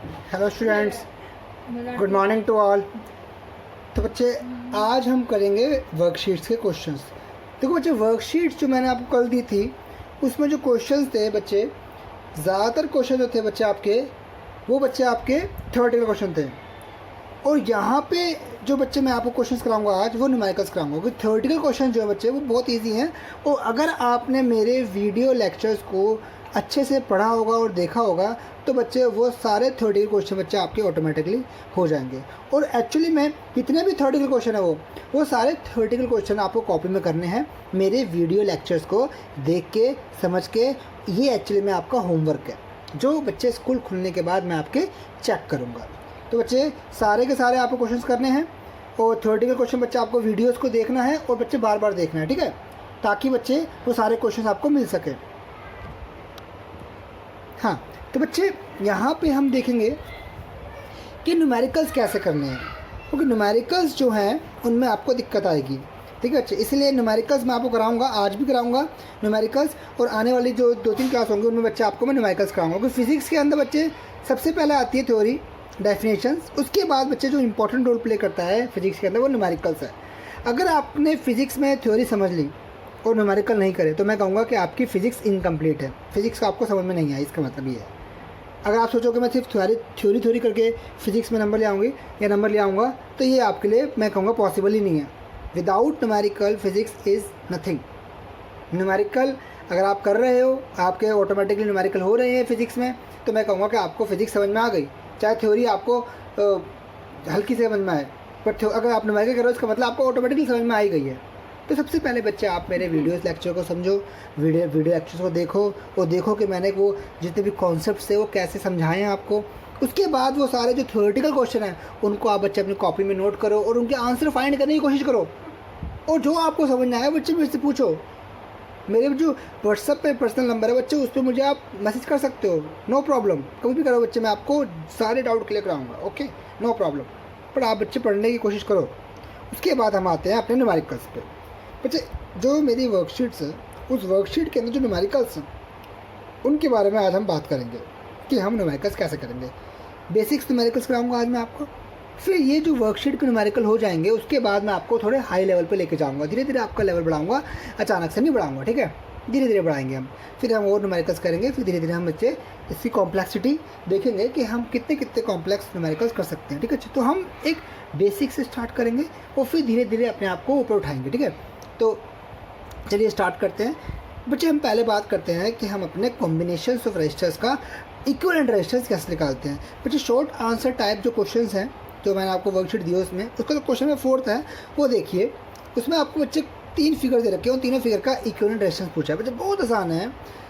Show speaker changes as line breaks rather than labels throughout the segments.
Hello students, good morning to all. तो बच्चे आज हम करेंगे वर्कशीट्स के क्वेश्चंस। देखो बच्चे, वर्कशीट्स जो मैंने आपको कल दी थी उसमें जो क्वेश्चंस थे बच्चे, ज़्यादातर क्वेश्चन जो थे बच्चे आपके, वो बच्चे आपके थ्योरेटिकल क्वेश्चन थे। और यहाँ पे जो बच्चे मैं आपको क्वेश्चंस कराऊंगा आज वो न्यूमेरिकल्स कराऊंगा, क्योंकि थ्योरेटिकल क्वेश्चन जो है बच्चे वो बहुत इजी हैं। और अगर आपने मेरे वीडियो लेक्चर्स को अच्छे से पढ़ा होगा और देखा होगा तो बच्चे वो सारे थ्योरेटिकल क्वेश्चन बच्चे आपके ऑटोमेटिकली हो जाएंगे। और एक्चुअली में जितने भी थ्योरेटिकल क्वेश्चन है वो सारे थ्योरेटिकल क्वेश्चन आपको कॉपी में करने हैं मेरे वीडियो लेक्चर्स को देख के समझ के। ये एक्चुअली में आपका होमवर्क है जो बच्चे स्कूल खुलने के बाद मैं आपके चेक करूँगा। तो बच्चे सारे के सारे आपको क्वेश्चंस करने हैं और थ्योरेटिकल क्वेश्चन बच्चे आपको वीडियोस को देखना है और बच्चे बार बार देखना है, ठीक है, ताकि बच्चे वो सारे क्वेश्चंस आपको मिल सके। हाँ, तो बच्चे यहाँ पे हम देखेंगे कि न्यूमेरिकल्स कैसे करने हैं, क्योंकि न्यूमेरिकल्स जो हैं उनमें आपको दिक्कत आएगी, ठीक है बच्चे। इसलिए न्यूमेरिकल्स मैं आपको कराऊंगा, आज भी कराऊंगा न्यूमेरिकल्स, और आने वाली जो 2-3 क्लास होंगी उनमें बच्चे आपको मैं न्यूमेरिकल्स कराऊंगा। क्योंकि फिजिक्स के अंदर बच्चे सबसे पहले आती है थ्योरी डेफिनेशंस, उसके बाद बच्चे जो इंपॉर्टेंट रोल प्ले करता है फिजिक्स के अंदर वो न्यूमेरिकल्स है। अगर आपने फिजिक्स में थ्योरी समझ ली और न्यूमेरिकल नहीं करे तो मैं कहूँगा कि आपकी फ़िज़िक्स इनकम्प्लीट है, फिज़िक्स का आपको समझ में नहीं आया, इसका मतलब ये है। अगर आप सोचो कि मैं सिर्फ थ्योरी करके फिज़िक्स में नंबर ले आऊँगी या नंबर ले आऊँगा, तो ये आपके लिए मैं कहूँगा पॉसिबल ही नहीं है। Without numerical physics is nothing. Numerical अगर आप कर रहे हो, आपके ऑटोमेटिकली न्यूमेरिकल हो रहे हैं फिज़िक्स में, तो मैं कहूँगा कि आपको फिज़िक्स समझ में आ गई, चाहे थ्योरी आपको हल्की से समझ में आए, पर अगर आप न्यूमेरिकल करो इसका मतलब आपको ऑटोमेटिकली समझ में आ ही गई है। तो सबसे पहले बच्चे आप मेरे वीडियोस लेक्चर को समझो, वीडियो लेक्चर्स को देखो और देखो कि मैंने वो जितने भी कॉन्सेप्ट्स थे वो कैसे समझाए हैं आपको। उसके बाद वो सारे जो थ्योरेटिकल क्वेश्चन हैं उनको आप बच्चे अपनी कॉपी में नोट करो और उनके आंसर फाइंड करने की कोशिश करो। और जो आपको समझ में आया बच्चे मेरे से पूछो। मेरे जो व्हाट्सएप पे पर्सनल नंबर है बच्चे, उस पर मुझे आप मैसेज कर सकते हो, नो प्रॉब्लम, कभी भी करो बच्चे, मैं आपको सारे डाउट क्लियर कराऊंगा, ओके, नो प्रॉब्लम। पर आप बच्चे पढ़ने की कोशिश करो। उसके बाद हम आते हैं अपने न्यूमेरिकल्स पे। बच्चे जो मेरी वर्कशीट्स है उस वर्कशीट के अंदर जो न्यूमेरिकल्स हैं उनके बारे में आज हम बात करेंगे कि हम न्यूमेरिकल्स कैसे करेंगे। बेसिक्स न्यूमेरिकल्स कराऊंगा आज मैं आपको, फिर ये जो वर्कशीट के न्यूमेरिकल हो जाएंगे उसके बाद मैं आपको थोड़े हाई लेवल पे लेके जाऊंगा, धीरे धीरे आपका लेवल बढ़ाऊंगा, अचानक से नहीं बढ़ाऊंगा, ठीक है, धीरे धीरे बढ़ाएंगे हम। फिर हम और न्यूमेरिकल्स करेंगे, फिर धीरे धीरे हम बच्चे इसकी कॉम्प्लेक्सिटी देखेंगे कि हम कितने कितने कॉम्प्लेक्स न्यूमेरिकल्स कर सकते हैं, ठीक है। तो हम एक बेसिक से स्टार्ट करेंगे और फिर धीरे धीरे अपने आप को ऊपर उठाएंगे, ठीक है। तो चलिए स्टार्ट करते हैं बच्चे। हम पहले बात करते हैं कि हम अपने कॉम्बिनेशंस ऑफ रजिस्टर्स का इक्विवेलेंट रजिस्टर्स कैसे निकालते हैं। बच्चे शॉर्ट आंसर टाइप जो क्वेश्चंस हैं जो मैंने आपको वर्कशीट दी है उसमें, उसका जो क्वेश्चन में 4th है वो देखिए। उसमें आपको बच्चे 3 फिगर दे रखे हैं, उन तीनों फिगर का इक्विवेलेंट रजिस्टेंस पूछा है। बच्चे बहुत आसान है।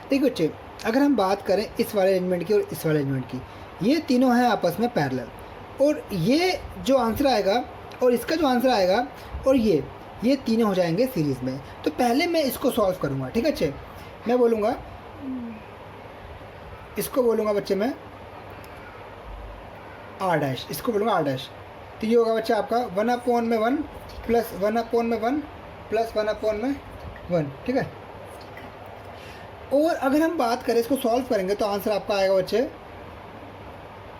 देखिए बच्चे, अगर हम बात करें इस वाले अरेंजमेंट की और इस वाले अरेंजमेंट की, ये तीनों हैं आपस में पैरेलल, और ये जो आंसर आएगा और इसका जो आंसर आएगा और ये तीनों हो जाएंगे सीरीज़ में। तो पहले मैं इसको सॉल्व करूँगा, ठीक है बच्चे। मैं बोलूँगा, इसको बोलूँगा बच्चे मैं R', इसको बोलूँगा R'। तो ये होगा बच्चा आपका 1/1 प्लस 1/1 प्लस 1/1, ठीक है। और अगर हम बात करें इसको सॉल्व करेंगे तो आंसर आपका आएगा बच्चे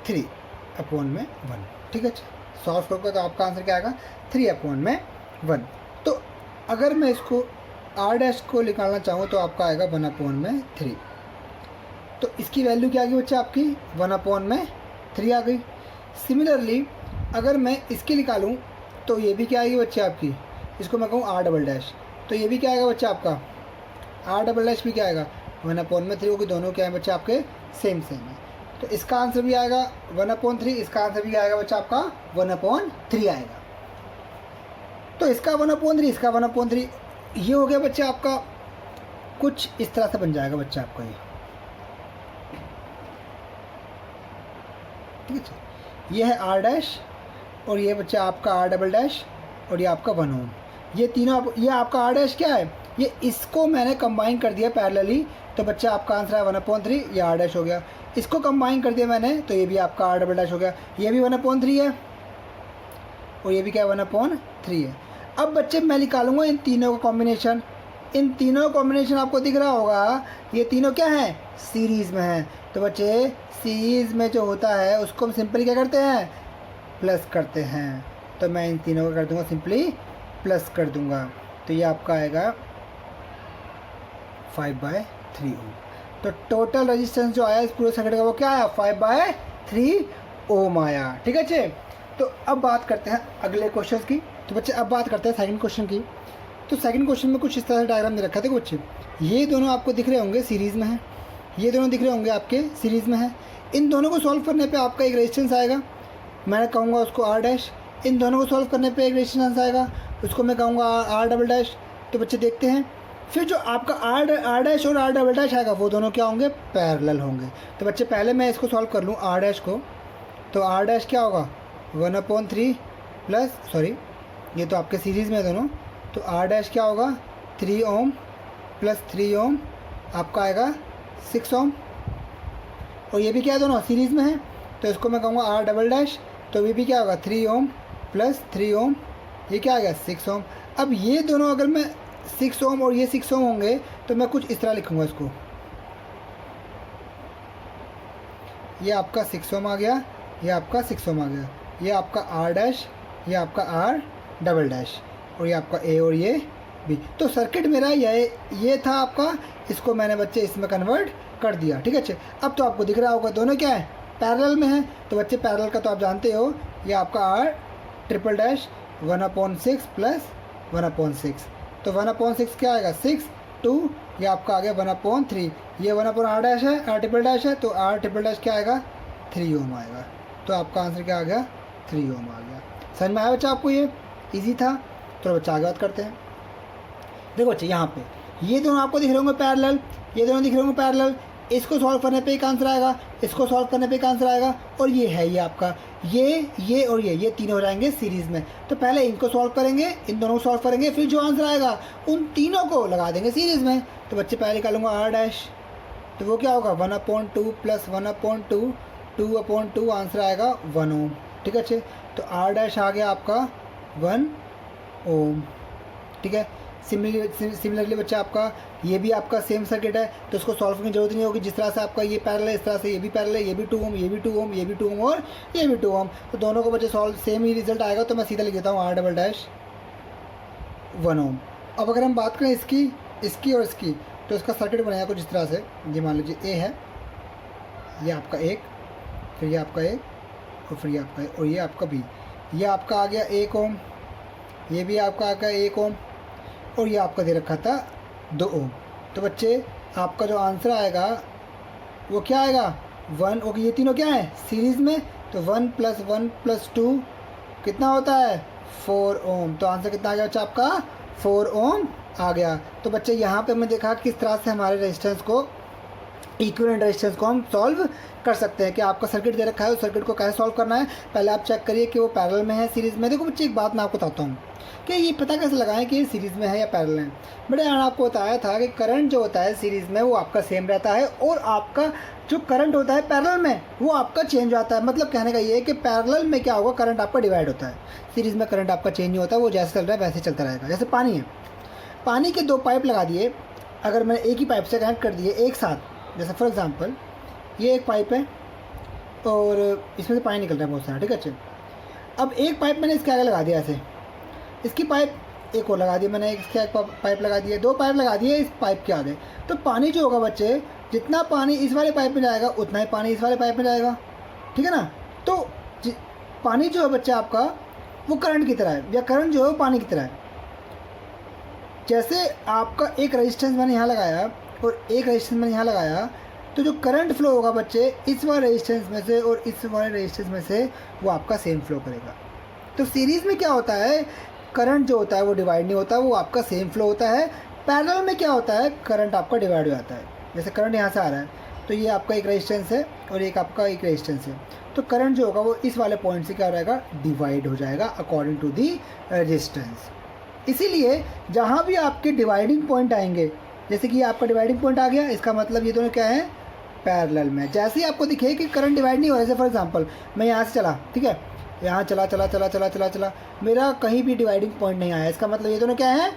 3/1, ठीक है। सॉल्व करोगे तो आपका आंसर क्या आएगा 3/1। तो अगर मैं इसको R' को निकालना चाहूँ तो आपका आएगा 1/3। तो इसकी वैल्यू क्या आ गई बच्चे आपकी 1/3 आ गई। सिमिलरली अगर मैं इसकी निकालूं तो ये भी क्या आएगी बच्चे आपकी, इसको मैं कहूँ R', तो ये भी क्या आएगा बच्चा आपका R' भी क्या आएगा 1/3, क्योंकि दोनों क्या है बच्चे आपके सेम है। तो इसका आंसर भी आएगा 1/3, इसका आंसर भी आएगा बच्चा आपका 1/3 आएगा। तो इसका 1/3, इसका 1/3, ये हो गया बच्चा आपका कुछ इस तरह से बन जाएगा बच्चा आपका ये, ठीक है। ये है R' और ये बच्चा आपका R', और ये आपका 1 ओम। ये तीनों ये आपका R' क्या है, ये इसको मैंने कंबाइन कर दिया पैरेलली, तो बच्चा आपका आंसर है 1/3, ये R' हो गया। इसको कंबाइन कर दिया मैंने तो ये भी आपका R' हो गया। ये भी 1/3 है और ये भी क्या 1/3 है। अब बच्चे मैं निकालूंगा इन तीनों का कॉम्बिनेशन। इन तीनों का कॉम्बिनेशन आपको दिख रहा होगा, ये तीनों क्या हैं सीरीज़ में हैं। तो बच्चे सीरीज़ में जो होता है उसको हम सिंपली क्या करते हैं, प्लस करते हैं। तो मैं इन तीनों को कर दूंगा सिंपली प्लस कर दूंगा, तो ये आपका आएगा 5/3 ओम। तो टोटल रेजिस्टेंस जो आया इस पूरे सर्किट का वो क्या आया, 5/3 ओम आया। ठीक है बच्चे, तो अब बात करते हैं अगले क्वेश्चन की। तो बच्चे अब बात करते हैं सेकंड क्वेश्चन की। तो सेकंड क्वेश्चन में कुछ इस तरह से डायग्राम दे रखा है। देखो बच्चे, ये दोनों आपको दिख रहे होंगे सीरीज़ में है, ये दोनों दिख रहे होंगे आपके सीरीज़ में है। इन दोनों को सॉल्व करने पे आपका एक रेजिस्टेंस आएगा, मैं कहूँगा उसको R डैश। इन दोनों को सॉल्व करने पे एक रेजिस्टेंस आएगा, उसको मैं कहूँगा R डबल डैश। तो बच्चे देखते हैं, फिर जो आपका R डैश और R डबल डैश आएगा वो दोनों क्या होंगे, पैरेलल होंगे। तो बच्चे पहले मैं इसको सॉल्व कर लूँ R डैश को। तो R डैश क्या होगा, 1/3 प्लस, सॉरी ये तो आपके सीरीज़ में है दोनों, तो R डैश क्या होगा 3 ओम प्लस 3 ओम आपका आएगा 6 ओम। और ये भी क्या है, दोनों सीरीज़ में है, तो इसको मैं कहूँगा R डबल डैश। तो ये भी क्या होगा 3 ओम प्लस 3 ओम, ये क्या आ गया 6 ओम। अब ये दोनों अगर मैं 6 ओम और ये 6 ओम होंगे तो मैं कुछ इस तरह लिखूँगा इसको, ये आपका 6 ओम आ गया, ये आपका 6 ओम आ गया, ये आपका R डैश, ये आपका R डबल डैश, और ये आपका A और ये B। तो सर्किट मेरा ये था आपका, इसको मैंने बच्चे इसमें कन्वर्ट कर दिया। ठीक है बच्चे, अब तो आपको दिख रहा होगा दोनों क्या है, पैरेलल में है। तो बच्चे पैरेलल का तो आप जानते हो, ये आपका R ट्रिपल डैश 1/6 प्लस 1/6। तो 1/6 क्या आएगा 6, 2, ये आपका आ गया 1/3। ये 1/R डैश है, R ट्रिपल डैश है, तो R ट्रिपल डैश क्या आएगा 3 ओम आएगा। तो आपका आंसर क्या आ गया 3 ओम आ गया। समझ में आया बच्चा आपको, ये इजी था। तो बच्चा आगे बात करते हैं। देखो बच्चे यहाँ पे ये दोनों आपको दिख रहे होंगे पैरेलल, ये दोनों दिख रहे होंगे पैरेलल। इसको सॉल्व करने पे एक आंसर आएगा, इसको सॉल्व करने पे एक आंसर आएगा, और ये है ये आपका ये और ये तीनों हो जाएंगे सीरीज़ में। तो पहले इनको सॉल्व करेंगे, इन दोनों को सॉल्व करेंगे, फिर जो आंसर आएगा उन तीनों को लगा देंगे सीरीज़ में। तो बच्चे पहले निकालूंगा R डैश, तो वो क्या होगा 1/2 प्लस 1/2, 2/2 आंसर आएगा 1 ओम। ठीक है बच्चे, तो R डैश आ गया आपका 1 ओम। ठीक है, सिमिलरली बच्चा आपका ये भी आपका सेम सर्किट है, तो इसको सॉल्व करने की जरूरत नहीं होगी। जिस तरह से आपका ये पैरेलल है, इस तरह से ये भी पैरेलल है, ये भी 2 ओम, ये भी 2 ओम, ये भी 2 ओम और ये भी 2 ओम। तो दोनों को बच्चे सॉल्व सेम ही रिजल्ट आएगा। तो मैं सीधा लिख देता हूँ R डबल डैश 1 ओम। अब अगर हम बात करें इसकी और इसकी, तो इसका सर्किट बनाया कुछ इस तरह से। ये मान लीजिए A है, ये आपका 1, फिर ये आपका 1, और फिर ये आपका और ये आपका B। ये आपका आ गया 1 ओम, ये भी आपका आ गया 1 ओम, और ये आपका दे रखा था 2 ओम। तो बच्चे आपका जो आंसर आएगा वो क्या आएगा 1। ओके, ये तीनों क्या है सीरीज़ में, तो 1 + 1 + 2 कितना होता है 4 ओम। तो आंसर कितना आ गया बच्चा आपका 4 ओम आ गया। तो बच्चे यहाँ पे हमने देखा किस तरह से हमारे रेजिस्टेंस को, इक्विवेलेंट रेजिस्टेंस को हम सॉल्व कर सकते हैं। कि आपका सर्किट दे रखा है, उस सर्किट को कैसे सॉल्व करना है, पहले आप चेक करिए कि वो पैरेलल में है सीरीज़ में। देखो बच्चे एक बात मैं आपको बताता हूँ कि ये पता कैसे लगाएं कि ये सीरीज़ में है या पैरेलल है। मैंने यहाँ आपको बताया था कि करंट जो होता है सीरीज़ में वो आपका सेम रहता है, और आपका जो करंट होता है पैरेलल में वो आपका चेंज होता है। मतलब कहने का ये है कि पैरेलल में क्या होगा, करंट आपका डिवाइड होता है, सीरीज़ में करंट आपका चेंज नहीं होता, वो जैसे चल रहा है वैसे चलता रहेगा। जैसे पानी है, पानी के 2 पाइप लगा दिए, अगर मैंने एक ही पाइप से कनेक्ट कर दिए एक साथ, जैसे फॉर एग्जांपल ये एक पाइप है और इसमें से पानी निकल रहा है बहुत सारा। ठीक है अच्छे, अब एक पाइप मैंने इसके आगे लगा दिया ऐसे, इसकी पाइप एक और लगा दिया मैंने, इसके आगे पाइप लगा दिए, 2 पाइप लगा दिए इस पाइप के आगे। तो पानी जो होगा बच्चे, जितना पानी इस वाले पाइप में जाएगा उतना ही पानी इस वाले पाइप में जाएगा। ठीक है ना। तो पानी जो है बच्चे आपका वो करंट की तरह है, या करंट जो है वो पानी की तरह है। जैसे आपका एक रेजिस्टेंस मैंने यहाँ लगाया और एक रेजिस्टेंस मैंने यहाँ लगाया, तो जो करंट फ्लो होगा बच्चे इस वाले रेजिस्टेंस में से और इस वाले रेजिस्टेंस में से, वो आपका सेम फ्लो करेगा। तो सीरीज़ में क्या होता है, करंट जो होता है वो डिवाइड नहीं होता, वो आपका सेम फ्लो होता है। पैरेलल में क्या होता है, करंट आपका डिवाइड हो जाता है। जैसे करंट यहाँ से आ रहा है, तो ये आपका एक रेजिस्टेंस है और एक आपका एक रेजिस्टेंस है, तो करंट जो होगा वो इस वाले पॉइंट से क्या हो जाएगा, डिवाइड हो जाएगा अकॉर्डिंग टू दी रेजिस्टेंस। इसीलिए जहाँ भी आपके डिवाइडिंग पॉइंट आएंगे, जैसे कि आपका डिवाइडिंग पॉइंट आ गया, इसका मतलब ये दोनों क्या है, पैरेलल में। जैसे ही आपको दिखे कि करंट डिवाइड नहीं हो रहा है, जैसे फॉर एग्जांपल मैं यहाँ से चला, ठीक है, यहाँ चला, मेरा कहीं भी डिवाइडिंग पॉइंट नहीं आया, इसका मतलब ये दोनों क्या है,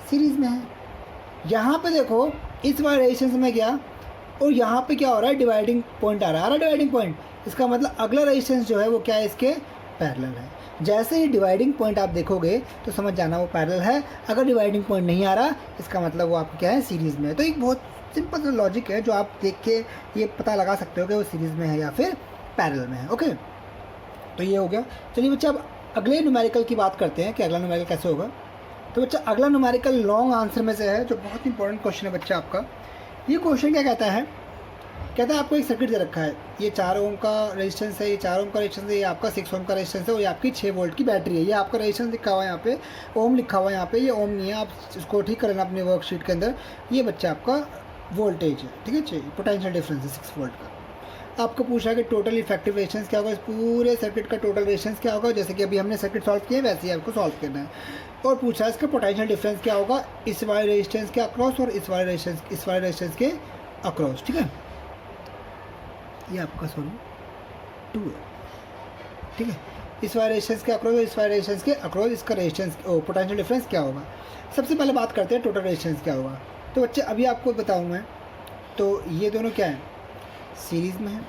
सीरीज़ में है। यहाँ पे देखो इस वाले रेजिस्टेंस में गया और यहाँ पे क्या हो रहा है, डिवाइडिंग पॉइंट आ रहा है डिवाइडिंग पॉइंट, इसका मतलब अगला रेजिस्टेंस जो है वो क्या है, इसके पैरेलल है। जैसे ही डिवाइडिंग पॉइंट आप देखोगे तो समझ जाना वो पैरेलल है, अगर डिवाइडिंग पॉइंट नहीं आ रहा इसका मतलब वो आपका क्या है, सीरीज़ में है। तो एक बहुत सिंपल सा लॉजिक है जो आप देख के ये पता लगा सकते हो कि वो सीरीज़ में है या फिर पैरेलल में है। ओके, तो ये हो गया। चलिए बच्चा अब अगले न्यूमेरिकल की बात करते हैं कि अगला न्यूमेरिकल कैसे होगा। तो बच्चा अगला न्यूमेरिकल लॉन्ग आंसर में से है जो बहुत इंपॉर्टेंट क्वेश्चन है बच्चा आपका। ये क्वेश्चन क्या कहता है, कहता है आपको एक सर्किट दे रखा है, ये 4 ओम का रेजिस्टेंस है, ये 4 ओम का रेजिस्टेंस है, ये आपका 6 ओम का रेजिस्टेंस है और ये आपकी 6 वोल्ट की बैटरी है। ये आपका रेजिस्टेंस लिखा हुआ है यहाँ पे, ओम लिखा हुआ है यहाँ पे, ये ओम नहीं है, आप इसको ठीक कर लेना अपने वर्कशीट के अंदर। ये बच्चा आपका वोल्टेज है, ठीक है, पोटेंशियल डिफरेंस है 6 वोल्ट का। आपको पूछा है कि टोटल इफेक्टिव रेजिस्टेंस क्या होगा, इस पूरे सर्किट का टोटल रेजिस्टेंस क्या होगा, जैसे कि अभी हमने सर्किट सॉल्व किया है वैसे ही आपको सॉल्व करना है। और पूछा है इसका पोटेंशियल डिफरेंस क्या होगा इस वाले रेजिस्टेंस के अक्रॉस और इस वाले रेजिस्टेंस के अक्रॉस, ठीक है। ये आपका सॉरी 2 है, ठीक है। इस वाले रेजिस्टेंस के अक्रॉस और इस वाले रेजिस्टेंस के अक्रॉस इसका रेजिस्टेंस पोटेंशियल डिफरेंस क्या होगा। सबसे पहले बात करते हैं टोटल रेजिस्टेंस क्या होगा। तो बच्चे अभी आपको बताऊँ मैं, तो ये दोनों क्या है, सीरीज़ में है,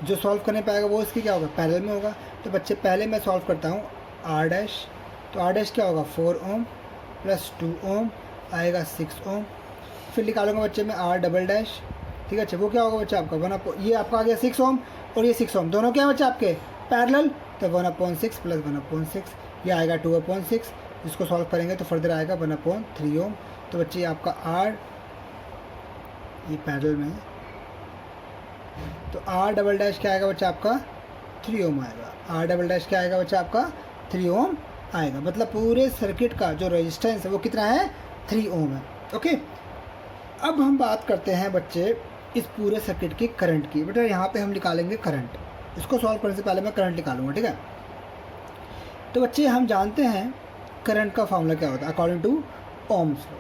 जो सॉल्व करने पाएगा वो इसकी क्या होगा, पैरेलल में होगा। तो बच्चे पहले मैं सॉल्व करता हूँ आर डैश, तो आर डैश क्या होगा 4 ओम प्लस 2 ओम आएगा 6 ओम। फिर निकालूंगा बच्चे में आर डबल डैश, ठीक है। अच्छा वो क्या होगा बच्चा आपका 1 ये आपका आ गया 6 ओम और ये 6 ओम, दोनों क्या है बच्चा आपके पैरेलल, तो 1/6 प्लस 1/6 ये आएगा 2/6। इसको सॉल्व करेंगे तो फर्दर आएगा 1/3 ओम। तो बच्चे आपका आर ये पैरेलल में है, तो आर डबल डैश क्या आएगा बच्चा आपका 3 ओम आएगा। आर डबल डैश क्या आएगा बच्चा आपका 3 ओम आएगा, मतलब पूरे सर्किट का जो रेजिस्टेंस है वो कितना है 3 ओम है। ओके, अब हम बात करते हैं बच्चे इस पूरे सर्किट की करंट की। बेटा यहाँ पे हम निकालेंगे करंट, इसको सॉल्व करने से पहले मैं करंट निकालूंगा, ठीक है। तो बच्चे हम जानते हैं करंट का फॉर्मूला क्या होता है according to Ohm's law,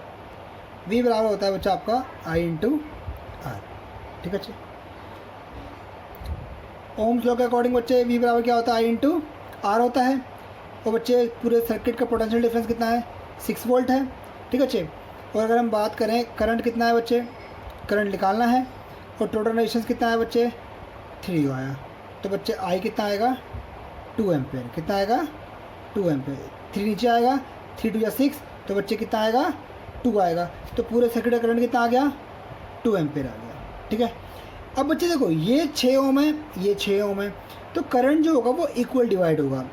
V बराबर होता है बच्चा आपका I इंटू आर, ठीक है। ओम्स लॉ के अकॉर्डिंग बच्चे V बराबर क्या होता है I इंटू आर होता है। और बच्चे पूरे सर्किट का पोटेंशियल डिफरेंस कितना है 6 वोल्ट है, ठीक है बच्चे। और अगर हम बात करें करंट कितना है बच्चे, करंट निकालना है और टोटल रेजिस्टेंस कितना है बच्चे 3 आया, तो बच्चे I कितना आएगा 2 एम्पेयर, कितना आएगा 2 एम्पेयर। 3 नीचे आएगा, 3 2 या 6, तो बच्चे कितना आएगा 2 आएगा। तो पूरे सर्किट का करंट कितना आ गया 2 एम्पेयर आ गया, ठीक है। अब बच्चे देखो ये 6 ओम है, ये 6 ओम है, तो करंट जो होगा वो इक्वल डिवाइड होगा।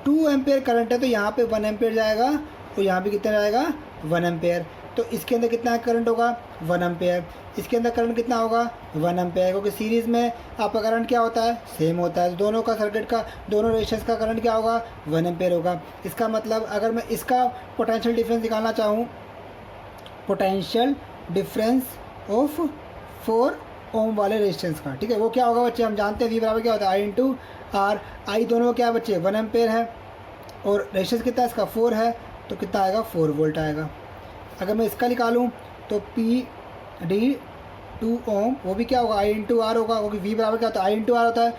2 एम्पेयर करंट है तो यहाँ पे 1 एम्पेयर जाएगा और यहाँ पे कितना जाएगा 1 एम्पेयर। तो इसके अंदर कितना करंट होगा 1 एम्पेयर, इसके अंदर करंट कितना होगा 1 एम्पेयर, क्योंकि सीरीज़ में आपका करंट क्या होता है सेम होता है। दोनों का सर्किट का दोनों रेजिस्टेंस का करंट क्या होगा 1 एम्पेयर होगा। इसका मतलब अगर मैं इसका पोटेंशियल डिफरेंस निकालना चाहूँ, पोटेंशियल डिफरेंस ऑफ 4 ओम वाले रेजिस्टेंस का, ठीक है, वो क्या होगा बच्चे हम जानते हैं V बराबर क्या होता है I इंटू आर। आई दोनों क्या है बच्चे 1 एम्पेयर है और रेजिस्टेंस कितना है इसका 4 है, तो कितना आएगा 4 वोल्ट आएगा। अगर मैं इसका निकालूं तो PD 2 ओम वो भी क्या होगा I इंटू आर होगा, क्योंकि V बराबर क्या होता है I इंटू आर होता है।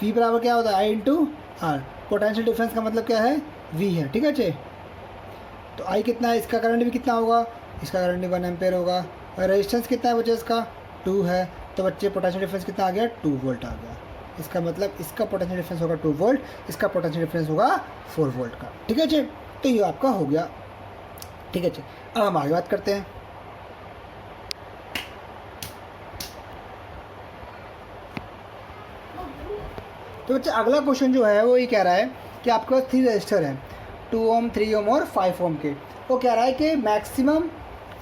V बराबर क्या होता है I into R, potential difference का मतलब क्या है V है, ठीक है बच्चे। तो I कितना है, इसका करंट भी कितना होगा, इसका करंट भी 1 एम्पेयर होगा। और रेजिस्टेंस कितना है बच्चे इसका 2 है, तो बच्चे पोटेंशियल डिफरेंस कितना आ गया 2 वोल्ट आ गया। इसका मतलब इसका पोटेंशियल डिफरेंस होगा 2 वोल्ट, इसका पोटेंशियल डिफरेंस होगा 4 वोल्ट का, ठीक है जी। तो ये आपका हो गया, ठीक है जी। अब हम आगे बात करते हैं। तो बच्चे अगला क्वेश्चन जो है वो ये कह रहा है कि आपके पास 3 रजिस्टर हैं 2 ओम 3 ओम और 5 ओम के। वो कह रहा है कि मैक्सिमम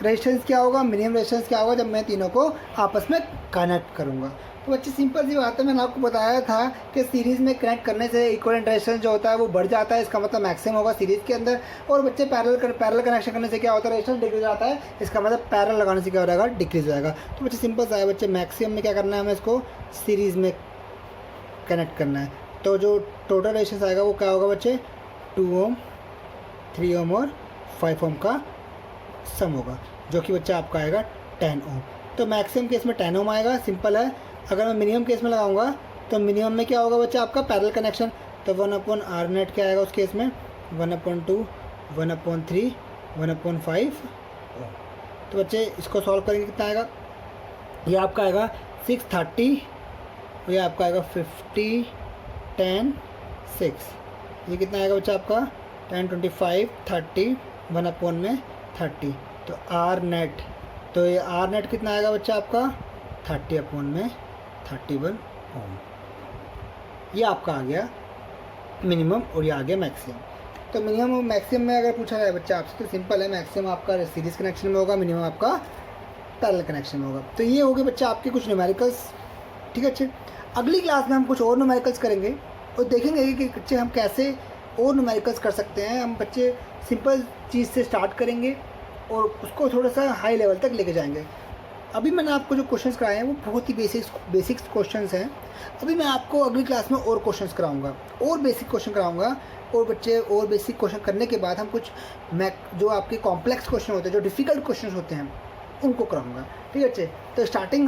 रेजिस्टेंस क्या होगा, मिनिमम रेजिस्टेंस क्या होगा जब मैं तीनों को आपस में कनेक्ट करूँगा। तो बच्चे सिंपल सी बात है, मैंने आपको बताया था कि सीरीज़ में कनेक्ट करने से इक्विवेलेंट रेजिस्टेंस जो होता है वो बढ़ जाता है, इसका मतलब मैक्सिमम होगा सीरीज़ के अंदर। और बच्चे पैरेलल कनेक्शन करने से क्या होता है रेजिस्टेंस डिक्रीज आता है, इसका मतलब पैरेलल लगाने से क्या हो जाएगा डिक्रीज हो जाएगा। तो बच्चे सिंपल सा है बच्चे, मैक्सिमम में क्या करना है हमें इसको सीरीज़ में कनेक्ट करना है। तो जो टोटल रेजिस्टेंस आएगा वो क्या होगा बच्चे 2 ओम 3 ओम और 5 ओम का सम होगा, जो कि बच्चा आपका आएगा 10 ओम। तो मैक्सिमम केस में 10 ओम आएगा, सिंपल है। अगर मैं मिनिमम केस में लगाऊंगा तो मिनिमम में क्या होगा बच्चा आपका पैरेलल कनेक्शन, तो 1/R नेट क्या आएगा उस केस में 1/2 1/3 1/5 ओम। तो बच्चे इसको सॉल्व करेंगे कितना आएगा ये आपका आएगा 630, ये आपका आएगा 50, 10, 6। ये कितना आएगा बच्चा आपका 10, 25, 30, 1 में 30। तो आर नेट, तो ये आर नेट कितना आएगा बच्चा आपका 30 में 31 ओम। ये आपका आ गया मिनिमम और ये आ गया मैक्सिमम। तो मिनिमम और मैक्सिमम में अगर पूछा जाए बच्चा आपसे तो सिंपल है, मैक्सिमम आपका सीरीज़ कनेक्शन में होगा, मिनिमम आपका पैरेलल कनेक्शन में होगा। तो ये हो गए बच्चा आपके कुछ न्यूमेरिकल्स। ठीक है अच्छे, अगली क्लास में हम कुछ और न्यूमेरिकल्स करेंगे और देखेंगे कि बच्चे हम कैसे और न्यूमेरिकल्स कर सकते हैं। हम बच्चे सिंपल चीज़ से स्टार्ट करेंगे और उसको थोड़ा सा हाई लेवल तक लेके जाएंगे। अभी मैंने आपको जो क्वेश्चंस कराए हैं वो बहुत ही बेसिक्स क्वेश्चंस हैं। अभी मैं आपको अगली क्लास में और क्वेश्चंस कराऊंगा, और बेसिक क्वेश्चन कराऊंगा, और बच्चे और बेसिक क्वेश्चन करने के बाद हम कुछ जो आपके कॉम्प्लेक्स क्वेश्चन होते हैं, जो डिफ़िकल्ट क्वेश्चन होते हैं, उनको कराऊंगा। ठीक है बच्चे, तो स्टार्टिंग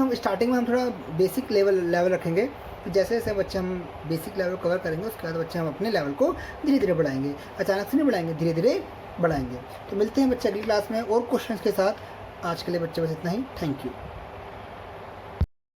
में हम थोड़ा बेसिक लेवल रखेंगे। जैसे जैसे बच्चे हम बेसिक लेवल कवर करेंगे उसके बाद बच्चे हम अपने लेवल को धीरे धीरे बढ़ाएंगे, अचानक से नहीं बढ़ाएंगे, धीरे धीरे बढ़ाएंगे। तो मिलते हैं बच्चे अगली क्लास में और क्वेश्चंस के साथ। आज के लिए बच्चे बस इतना ही। Thank you.